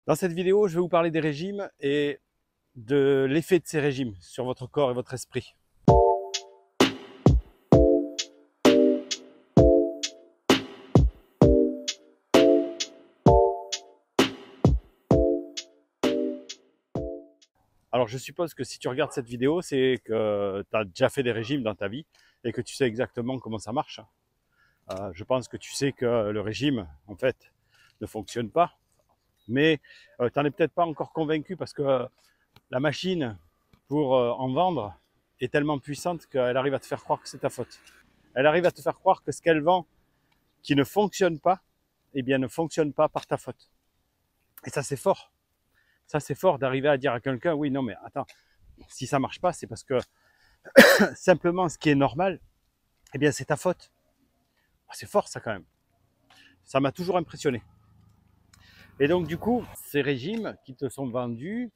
Dans cette vidéo, je vais vous parler des régimes et de l'effet de ces régimes sur votre corps et votre esprit. Alors je suppose que si tu regardes cette vidéo, c'est que tu as déjà fait des régimes dans ta vie et que tu sais exactement comment ça marche. Je pense que tu sais que le régime, en fait, ne fonctionne pas. Mais tu n'en es peut-être pas encore convaincu parce que la machine, pour en vendre, est tellement puissante qu'elle arrive à te faire croire que c'est ta faute. Elle arrive à te faire croire que ce qu'elle vend qui ne fonctionne pas, eh bien ne fonctionne pas par ta faute. Et ça c'est fort. Ça c'est fort d'arriver à dire à quelqu'un, oui non mais attends, si ça marche pas, c'est parce que simplement ce qui est normal, eh bien c'est ta faute. C'est fort ça quand même. Ça m'a toujours impressionné. Et donc du coup, ces régimes qui te sont vendus,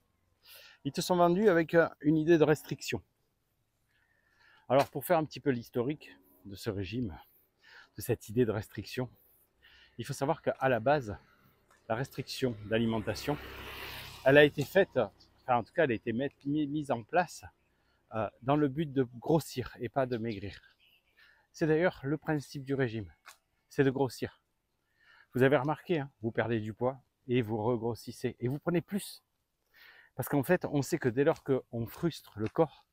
ils te sont vendus avec une idée de restriction. Alors pour faire un petit peu l'historique de ce régime, de cette idée de restriction, il faut savoir qu'à la base, la restriction d'alimentation, elle a été faite, enfin en tout cas elle a été mise en place dans le but de grossir et pas de maigrir. C'est d'ailleurs le principe du régime, c'est de grossir. Vous avez remarqué, hein, vous perdez du poids et vous regrossissez et vous prenez plus. Parce qu'en fait, on sait que dès lors qu'on frustre le corps,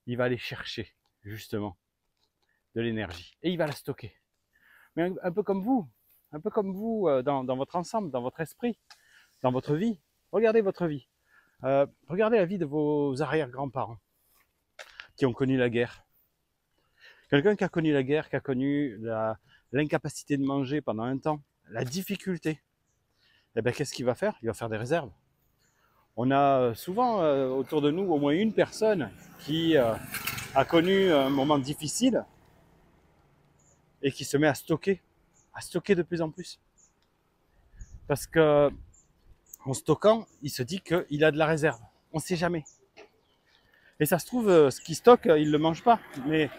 il va aller chercher justement de l'énergie et il va la stocker. Mais un peu comme vous, dans votre ensemble, dans votre esprit, dans votre vie. Regardez votre vie. Regardez la vie de vos arrière-grands-parents qui ont connu la guerre. Quelqu'un qui a connu la guerre, qui a connu l'incapacité de manger pendant un temps, la difficulté, eh bien, qu'est-ce qu'il va faire? Il va faire des réserves. On a souvent autour de nous au moins une personne qui a connu un moment difficile et qui se met à stocker de plus en plus. Parce que en stockant, il se dit qu'il a de la réserve. On ne sait jamais. Et ça se trouve, ce qu'il stocke, il ne le mange pas. Mais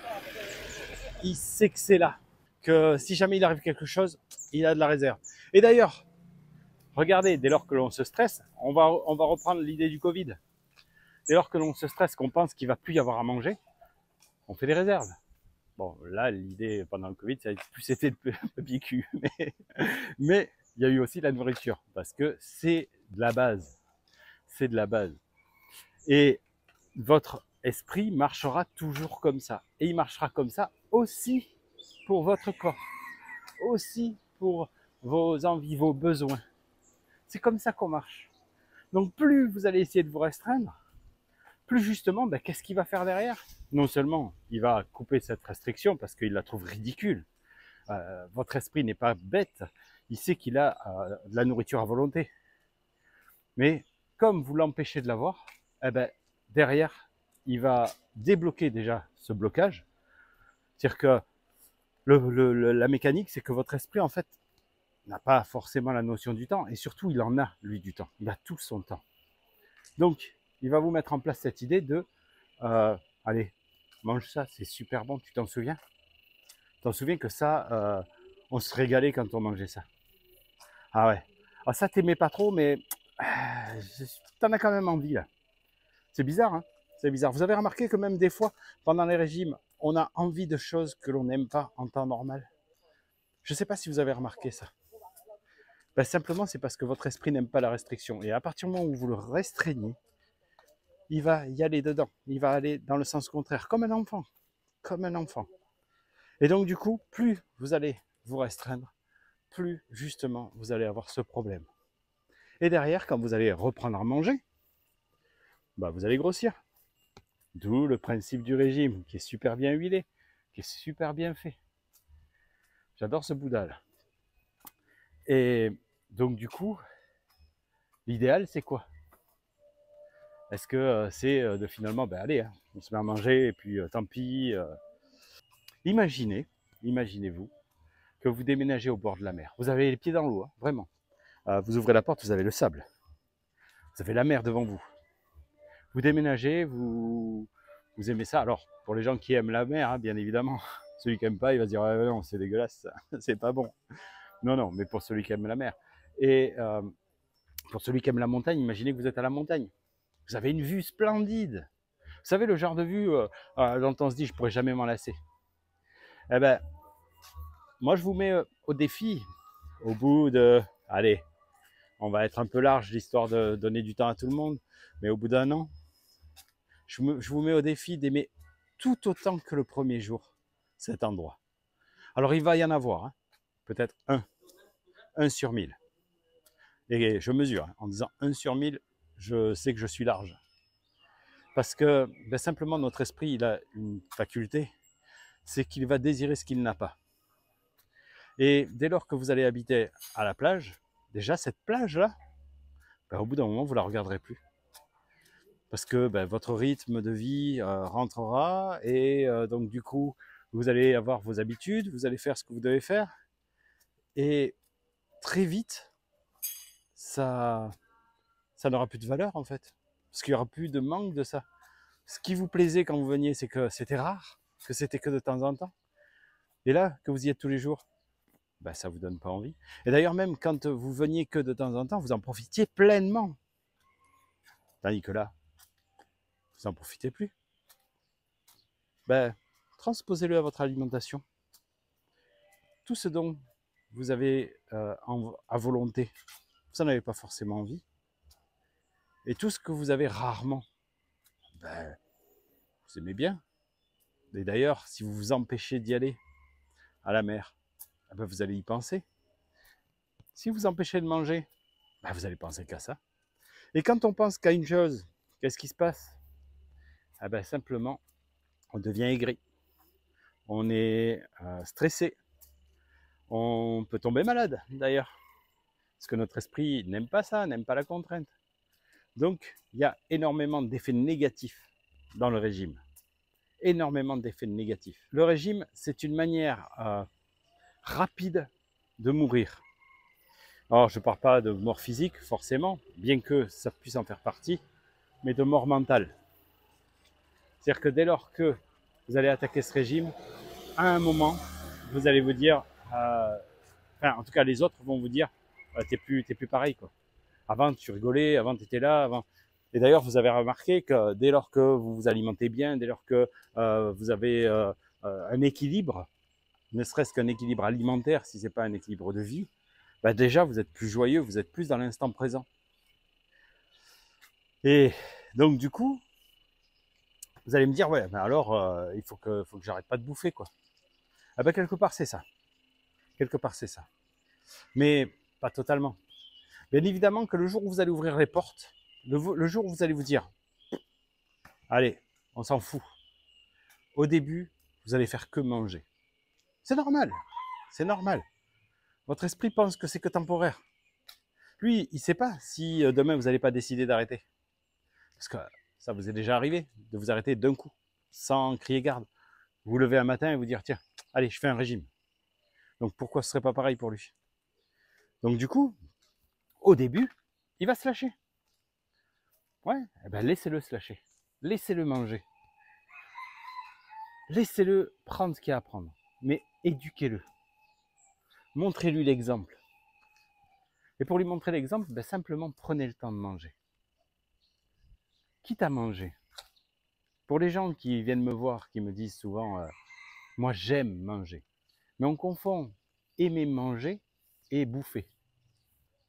il sait que c'est là. Que si jamais il arrive quelque chose, il a de la réserve. Et d'ailleurs, regardez, dès lors que l'on se stresse, on va reprendre l'idée du Covid. Dès lors que l'on se stresse, qu'on pense qu'il ne va plus y avoir à manger, on fait des réserves. Bon, là, l'idée pendant le Covid, ça a plus été le papier cul. Mais il y a eu aussi la nourriture, parce que c'est de la base. C'est de la base. Et votre esprit marchera toujours comme ça. Et il marchera comme ça aussi pour votre corps, aussi pour vos envies, vos besoins. C'est comme ça qu'on marche. Donc plus vous allez essayer de vous restreindre, plus justement, ben, qu'est-ce qu'il va faire derrière? Non seulement il va couper cette restriction parce qu'il la trouve ridicule. Votre esprit n'est pas bête, il sait qu'il a de la nourriture à volonté. Mais comme vous l'empêchez de l'avoir, eh ben, derrière, il va débloquer déjà ce blocage. C'est-à-dire que la mécanique, c'est que votre esprit, en fait, n'a pas forcément la notion du temps, et surtout, il en a, lui, du temps. Il a tout son temps. Donc, il va vous mettre en place cette idée de, allez, mange ça, c'est super bon, tu t'en souviens? Tu t'en souviens que ça, on se régalait quand on mangeait ça. Ah ouais. Ah ça, t'aimais pas trop, mais t'en as quand même envie, là. C'est bizarre, hein? C'est bizarre. Vous avez remarqué que même des fois, pendant les régimes, on a envie de choses que l'on n'aime pas en temps normal. Je ne sais pas si vous avez remarqué ça. Ben, simplement, c'est parce que votre esprit n'aime pas la restriction. Et à partir du moment où vous le restreignez, il va y aller dedans. Il va aller dans le sens contraire, comme un enfant. Comme un enfant. Et donc, du coup, plus vous allez vous restreindre, plus justement vous allez avoir ce problème. Et derrière, quand vous allez reprendre à manger, ben, vous allez grossir. D'où le principe du régime, qui est super bien huilé, qui est super bien fait. J'adore ce boudin-là. Et donc du coup, l'idéal c'est quoi? Est-ce que c'est de finalement, ben allez, hein, on se met à manger et puis tant pis. Imaginez-vous que vous déménagez au bord de la mer. Vous avez les pieds dans l'eau, hein, vraiment. Vous ouvrez la porte, vous avez le sable. Vous avez la mer devant vous. Vous déménagez, vous aimez ça. Alors, pour les gens qui aiment la mer, hein, bien évidemment, celui qui n'aime pas, il va se dire ah, non, c'est dégueulasse, c'est pas bon. Non, non, mais pour celui qui aime la mer. Et Pour celui qui aime la montagne, imaginez que vous êtes à la montagne. Vous avez une vue splendide. Vous savez, le genre de vue dont on se dit, je pourrais jamais m'en lasser. Eh ben, moi, je vous mets au défi, au bout de, allez, on va être un peu large, l'histoire de donner du temps à tout le monde, mais au bout d'un an, je vous mets au défi d'aimer tout autant que le premier jour cet endroit. Alors, il va y en avoir, hein, peut-être un sur 1000. Et je mesure, hein, en disant 1 sur 1000, je sais que je suis large. Parce que ben, simplement, notre esprit, il a une faculté, c'est qu'il va désirer ce qu'il n'a pas. Et dès lors que vous allez habiter à la plage, déjà cette plage-là, ben, au bout d'un moment, vous ne la regarderez plus. Parce que ben, votre rythme de vie rentrera et donc du coup, vous allez avoir vos habitudes, vous allez faire ce que vous devez faire. Et très vite, ça n'aura plus de valeur en fait. Parce qu'il n'y aura plus de manque de ça. Ce qui vous plaisait quand vous veniez, c'est que c'était rare, que c'était que de temps en temps. Et là, que vous y êtes tous les jours, ben, ça ne vous donne pas envie. Et d'ailleurs, même quand vous veniez que de temps en temps, vous en profitiez pleinement. Tandis que là, vous n'en profitez plus. Ben, transposez-le à votre alimentation. Tout ce dont vous avez à volonté, vous n'en avez pas forcément envie. Et tout ce que vous avez rarement, ben, vous aimez bien. Et d'ailleurs, si vous vous empêchez d'y aller à la mer, ben, vous allez y penser. Si vous vous empêchez de manger, ben, vous allez penser qu'à ça. Et quand on pense qu'à une chose, qu'est-ce qui se passe? Eh ben, simplement, on devient aigri. On est stressé. On peut tomber malade, d'ailleurs. Parce que notre esprit n'aime pas ça, n'aime pas la contrainte. Donc, il y a énormément d'effets négatifs dans le régime. Énormément d'effets négatifs. Le régime, c'est une manière rapide de mourir. Alors, je ne parle pas de mort physique, forcément, bien que ça puisse en faire partie, mais de mort mentale. C'est-à-dire que dès lors que vous allez attaquer ce régime, à un moment, vous allez vous dire, enfin, en tout cas, les autres vont vous dire, t'es plus pareil, quoi. Avant, tu rigolais, avant, tu étais là, avant. Et d'ailleurs, vous avez remarqué que dès lors que vous vous alimentez bien, dès lors que vous avez un équilibre, ne serait-ce qu'un équilibre alimentaire, si ce n'est pas un équilibre de vie, bah déjà, vous êtes plus joyeux, vous êtes plus dans l'instant présent. Et donc, du coup, vous allez me dire, ouais, mais alors, il faut que j'arrête pas de bouffer, quoi. Ah ben, quelque part, c'est ça. Quelque part, c'est ça. Mais pas totalement. Bien évidemment que le jour où vous allez ouvrir les portes, le jour où vous allez vous dire, allez, on s'en fout. Au début, vous allez faire que manger. C'est normal. C'est normal. Votre esprit pense que c'est que temporaire. Lui, il ne sait pas si demain vous n'allez pas décider d'arrêter. Parce que ça vous est déjà arrivé de vous arrêter d'un coup, sans crier garde. Vous vous levez un matin et vous dire, tiens, allez, je fais un régime. Donc pourquoi ce ne serait pas pareil pour lui? Donc du coup, au début, il va se lâcher. Ouais, eh ben laissez-le se lâcher. Laissez-le manger. Laissez-le prendre ce qu'il y a à prendre. Mais éduquez-le. Montrez-lui l'exemple. Et pour lui montrer l'exemple, ben simplement prenez le temps de manger. Quitte à manger. Pour les gens qui viennent me voir, qui me disent souvent moi j'aime manger. Mais on confond aimer manger et bouffer.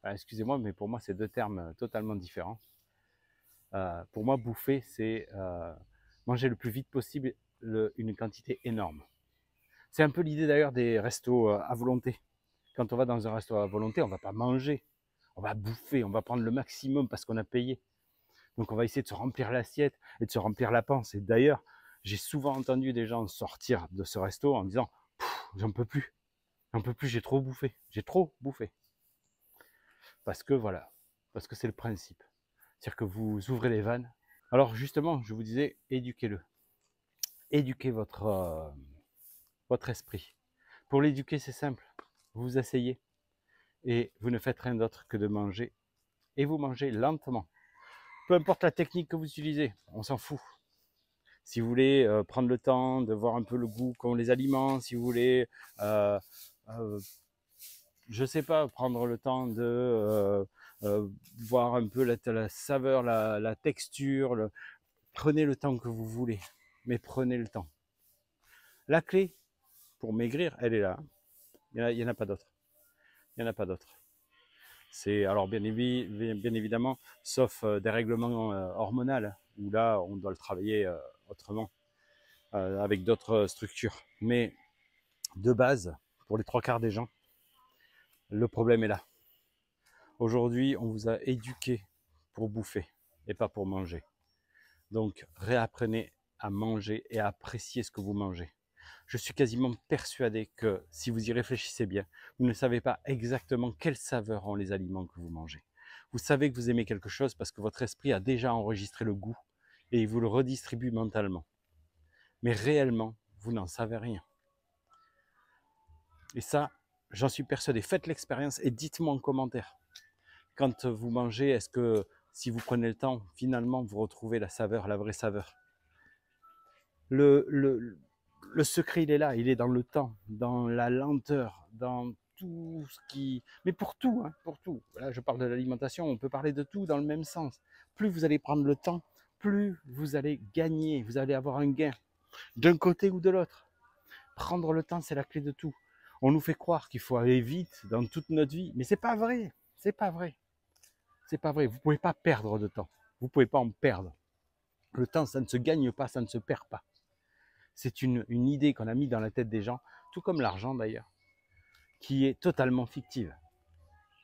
Excusez-moi, mais pour moi, c'est deux termes totalement différents. Pour moi, bouffer, c'est manger le plus vite possible une quantité énorme. C'est un peu l'idée d'ailleurs des restos à volonté. Quand on va dans un resto à volonté, on ne va pas manger, on va bouffer, on va prendre le maximum parce qu'on a payé. Donc on va essayer de se remplir l'assiette et de se remplir la panse. Et d'ailleurs, j'ai souvent entendu des gens sortir de ce resto en disant « j'en peux plus, j'ai trop bouffé, Parce que voilà, parce que c'est le principe. C'est-à-dire que vous ouvrez les vannes. Alors justement, je vous disais, éduquez-le. Éduquez votre esprit. Pour l'éduquer, c'est simple. Vous vous asseyez et vous ne faites rien d'autre que de manger. Et vous mangez lentement. Peu importe la technique que vous utilisez, on s'en fout. Si vous voulez prendre le temps de voir un peu le goût qu'ont les aliments, si vous voulez, je sais pas, prendre le temps de voir un peu la saveur, la texture. Prenez le temps que vous voulez, mais prenez le temps. La clé pour maigrir, elle est là. Il n'y en a pas d'autre. Il n'y en a pas d'autre. C'est alors bien évidemment, sauf dérèglement hormonal, où là on doit le travailler autrement, avec d'autres structures. Mais de base, pour les 3/4 des gens, le problème est là. Aujourd'hui, on vous a éduqué pour bouffer et pas pour manger. Donc réapprenez à manger et à apprécier ce que vous mangez. Je suis quasiment persuadé que si vous y réfléchissez bien, vous ne savez pas exactement quelle saveur ont les aliments que vous mangez. Vous savez que vous aimez quelque chose parce que votre esprit a déjà enregistré le goût et il vous le redistribue mentalement. Mais réellement, vous n'en savez rien. Et ça, j'en suis persuadé. Faites l'expérience et dites-moi en commentaire. Quand vous mangez, est-ce que si vous prenez le temps, finalement, vous retrouvez la saveur, la vraie saveur? Le secret, il est là, il est dans le temps, dans la lenteur, dans tout ce qui... Mais pour tout, hein, pour tout. Là, je parle de l'alimentation, on peut parler de tout dans le même sens. Plus vous allez prendre le temps, plus vous allez gagner, vous allez avoir un gain, d'un côté ou de l'autre. Prendre le temps, c'est la clé de tout. On nous fait croire qu'il faut aller vite dans toute notre vie, mais c'est pas vrai, c'est pas vrai. C'est pas vrai, vous ne pouvez pas perdre de temps, vous ne pouvez pas en perdre. Le temps, ça ne se gagne pas, ça ne se perd pas. C'est une idée qu'on a mis dans la tête des gens, tout comme l'argent d'ailleurs, qui est totalement fictive.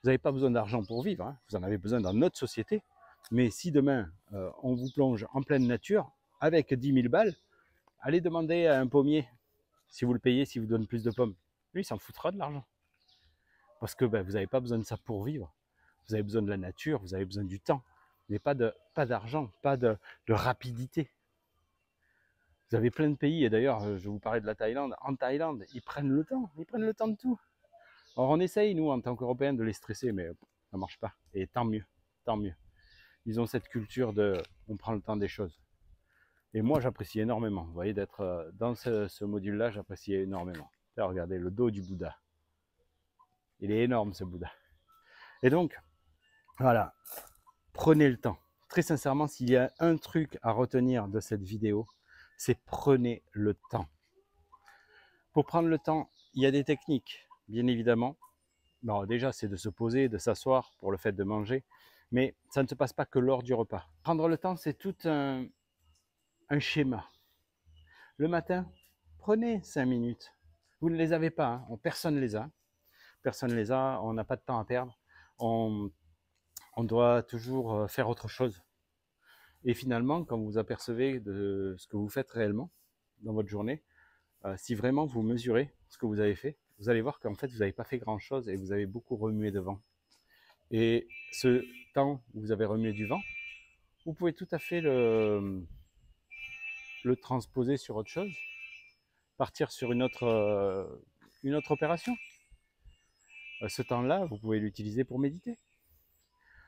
Vous n'avez pas besoin d'argent pour vivre, hein. Vous en avez besoin dans notre société, mais si demain on vous plonge en pleine nature, avec 10 000 balles, allez demander à un pommier si vous le payez, si vous donne plus de pommes. Lui, il s'en foutra de l'argent. Parce que vous n'avez pas besoin de ça pour vivre. Vous avez besoin de la nature, vous avez besoin du temps, mais pas d'argent, pas de rapidité. Vous avez plein de pays, et d'ailleurs, je vous parlais de la Thaïlande. En Thaïlande, ils prennent le temps de tout. Alors on essaye, nous, en tant qu'Européens, de les stresser, mais ça ne marche pas. Et tant mieux, tant mieux. Ils ont cette culture de, on prend le temps des choses. Et moi, j'apprécie énormément. Vous voyez, d'être dans ce module-là, j'apprécie énormément. Là, regardez, le dos du Bouddha. Il est énorme, ce Bouddha. Et donc, voilà, prenez le temps. Très sincèrement, s'il y a un truc à retenir de cette vidéo, c'est prenez le temps. Pour prendre le temps, il y a des techniques, bien évidemment. Bon, déjà, c'est de se poser, de s'asseoir pour le fait de manger, mais ça ne se passe pas que lors du repas. Prendre le temps, c'est tout un schéma. Le matin, prenez 5 minutes. Vous ne les avez pas, hein. Personne ne les a. Personne ne les a, on n'a pas de temps à perdre. On doit toujours faire autre chose. Et finalement, quand vous apercevez de ce que vous faites réellement dans votre journée, si vraiment vous mesurez ce que vous avez fait, vous allez voir qu'en fait, vous n'avez pas fait grand-chose et vous avez beaucoup remué de vent. Et ce temps où vous avez remué du vent, vous pouvez tout à fait le transposer sur autre chose, partir sur une autre opération. Ce temps-là, vous pouvez l'utiliser pour méditer.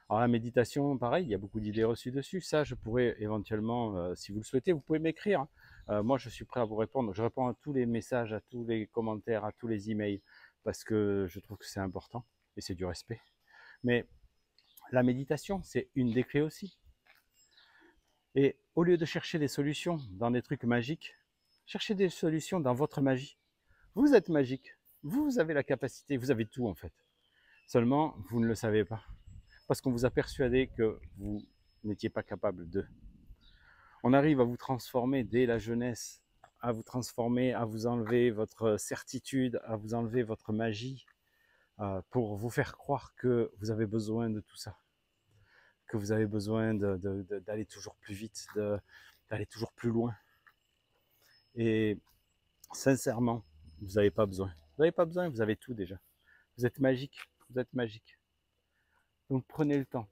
Alors la méditation, pareil, il y a beaucoup d'idées reçues dessus. Ça, je pourrais éventuellement, si vous le souhaitez, vous pouvez m'écrire. Moi, je suis prêt à vous répondre. Je réponds à tous les messages, à tous les commentaires, à tous les emails, parce que je trouve que c'est important et c'est du respect. Mais la méditation, c'est une des clés aussi. Et au lieu de chercher des solutions dans des trucs magiques, cherchez des solutions dans votre magie. Vous êtes magique. Vous avez la capacité, vous avez tout en fait. Seulement, vous ne le savez pas. Parce qu'on vous a persuadé que vous n'étiez pas capable de. On arrive à vous transformer dès la jeunesse, à vous transformer, à vous enlever votre certitude, à vous enlever votre magie, pour vous faire croire que vous avez besoin de tout ça, que vous avez besoin d'aller toujours plus vite, d'aller toujours plus loin. Et sincèrement, vous n'avez pas besoin. Vous n'avez pas besoin, vous avez tout déjà. Vous êtes magique, vous êtes magique. Donc prenez le temps,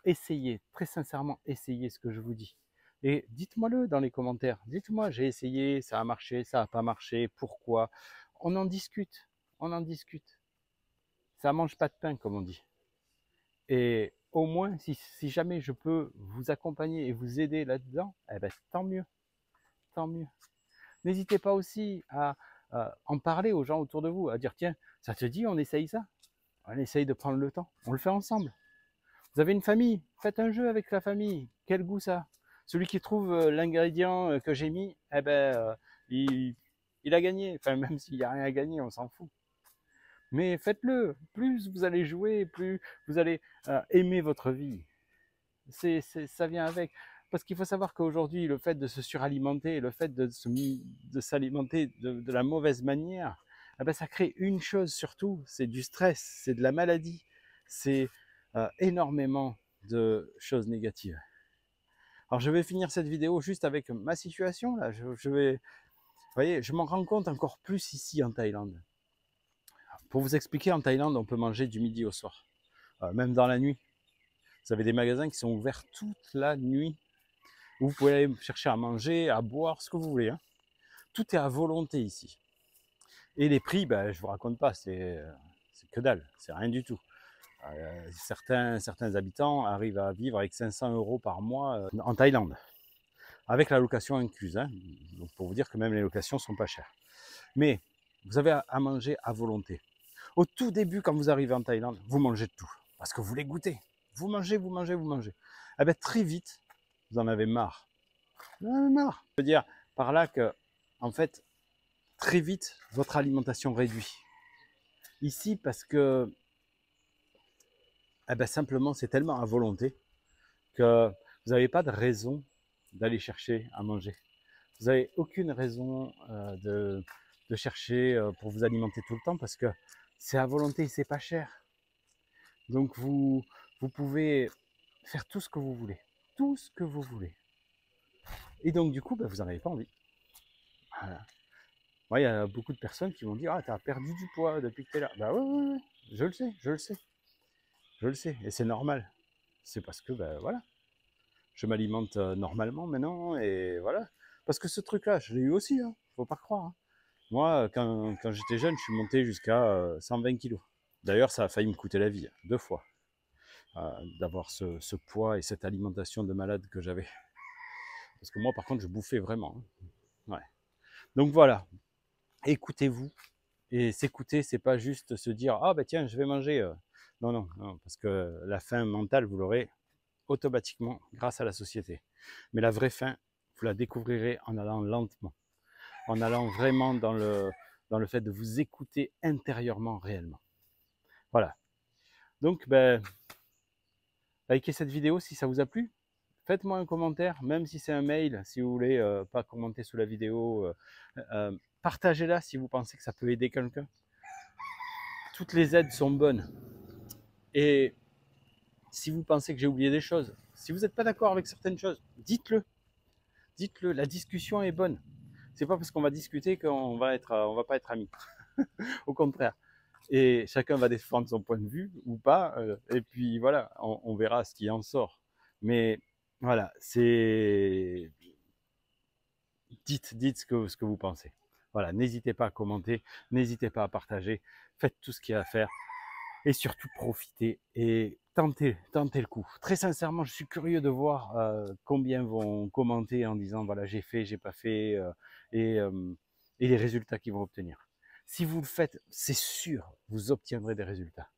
essayez, très sincèrement, essayez ce que je vous dis. Et dites-moi-le dans les commentaires, dites-moi, j'ai essayé, ça a marché, ça n'a pas marché, pourquoi? On en discute, on en discute. Ça mange pas de pain, comme on dit. Et au moins, si jamais je peux vous accompagner et vous aider là-dedans, eh ben, tant mieux, tant mieux. N'hésitez pas aussi à en parler aux gens autour de vous, à dire, tiens, ça te dit, on essaye ça? On essaye de prendre le temps, on le fait ensemble. Vous avez une famille, faites un jeu avec la famille. Quel goût ça? Celui qui trouve l'ingrédient que j'ai mis, eh ben, il a gagné. Enfin, même s'il n'y a rien à gagner, on s'en fout. Mais faites-le. Plus vous allez jouer, plus vous allez aimer votre vie. Ça vient avec. Parce qu'il faut savoir qu'aujourd'hui, le fait de se suralimenter, le fait de s'alimenter de la mauvaise manière, eh ben, ça crée une chose surtout, c'est du stress, c'est de la maladie, c'est énormément de choses négatives. Alors je vais finir cette vidéo juste avec ma situation là. Vous voyez, je m'en rends compte encore plus ici en Thaïlande. Pour vous expliquer, en Thaïlande, on peut manger du midi au soir, même dans la nuit. Vous avez des magasins qui sont ouverts toute la nuit, où vous pouvez aller chercher à manger, à boire, ce que vous voulez. Hein. Tout est à volonté ici. Et les prix, ben, je vous raconte pas, c'est que dalle, c'est rien du tout. Certains habitants arrivent à vivre avec 500 € par mois en Thaïlande, avec la location incluse. Hein. Donc pour vous dire que même les locations sont pas chères. Mais vous avez à manger à volonté. Au tout début, quand vous arrivez en Thaïlande, vous mangez de tout, parce que vous voulez goûter. Vous mangez, vous mangez, vous mangez. Eh ben, très vite, vous en avez marre. Vous en avez marre. Je veux dire par là que, en fait, très vite, votre alimentation réduit. Ici, parce que, eh ben, simplement, c'est tellement à volonté que vous n'avez pas de raison d'aller chercher à manger. Vous n'avez aucune raison de chercher pour vous alimenter tout le temps parce que c'est à volonté, c'est pas cher. Donc vous pouvez faire tout ce que vous voulez. Tout ce que vous voulez. Et donc du coup, ben, vous n'en avez pas envie. Voilà. Moi, il y a beaucoup de personnes qui vont dire « Ah, tu as perdu du poids depuis que tu es là. » Bah oui, je le sais, je le sais. Je le sais, et c'est normal. C'est parce que, ben voilà, je m'alimente normalement maintenant, et voilà. Parce que ce truc-là, je l'ai eu aussi, hein, faut pas croire. Hein. Moi, quand j'étais jeune, je suis monté jusqu'à 120 kilos. D'ailleurs, ça a failli me coûter la vie, 2 fois, d'avoir ce poids et cette alimentation de malade que j'avais. Parce que moi, par contre, je bouffais vraiment. Hein. Ouais. Donc voilà, écoutez-vous. Et s'écouter, c'est pas juste se dire « Ah, ben tiens, je vais manger. » Non, non, non, parce que la faim mentale, vous l'aurez automatiquement grâce à la société. Mais la vraie faim, vous la découvrirez en allant lentement, en allant vraiment dans le fait de vous écouter intérieurement réellement. Voilà. Donc, ben, likez cette vidéo si ça vous a plu. Faites-moi un commentaire, même si c'est un mail, si vous voulez pas commenter sous la vidéo. Partagez-la si vous pensez que ça peut aider quelqu'un. Toutes les aides sont bonnes. Et si vous pensez que j'ai oublié des choses, si vous n'êtes pas d'accord avec certaines choses, dites-le. Dites-le, la discussion est bonne. C'est pas parce qu'on va discuter qu'on va pas être amis. Au contraire. Et chacun va défendre son point de vue ou pas. Et puis voilà, on verra ce qui en sort. Mais voilà, c'est dites ce que vous pensez. Voilà, n'hésitez pas à commenter, n'hésitez pas à partager, faites tout ce qu'il y a à faire et surtout profitez et tentez le coup. Très sincèrement, je suis curieux de voir combien vont commenter en disant voilà, j'ai fait, j'ai pas fait et les résultats qu'ils vont obtenir. Si vous le faites, c'est sûr, vous obtiendrez des résultats.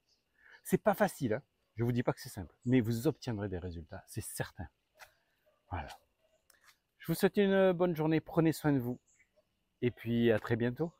C'est pas facile, hein, je vous dis pas que c'est simple, mais vous obtiendrez des résultats, c'est certain. Voilà. Je vous souhaite une bonne journée, prenez soin de vous et puis à très bientôt.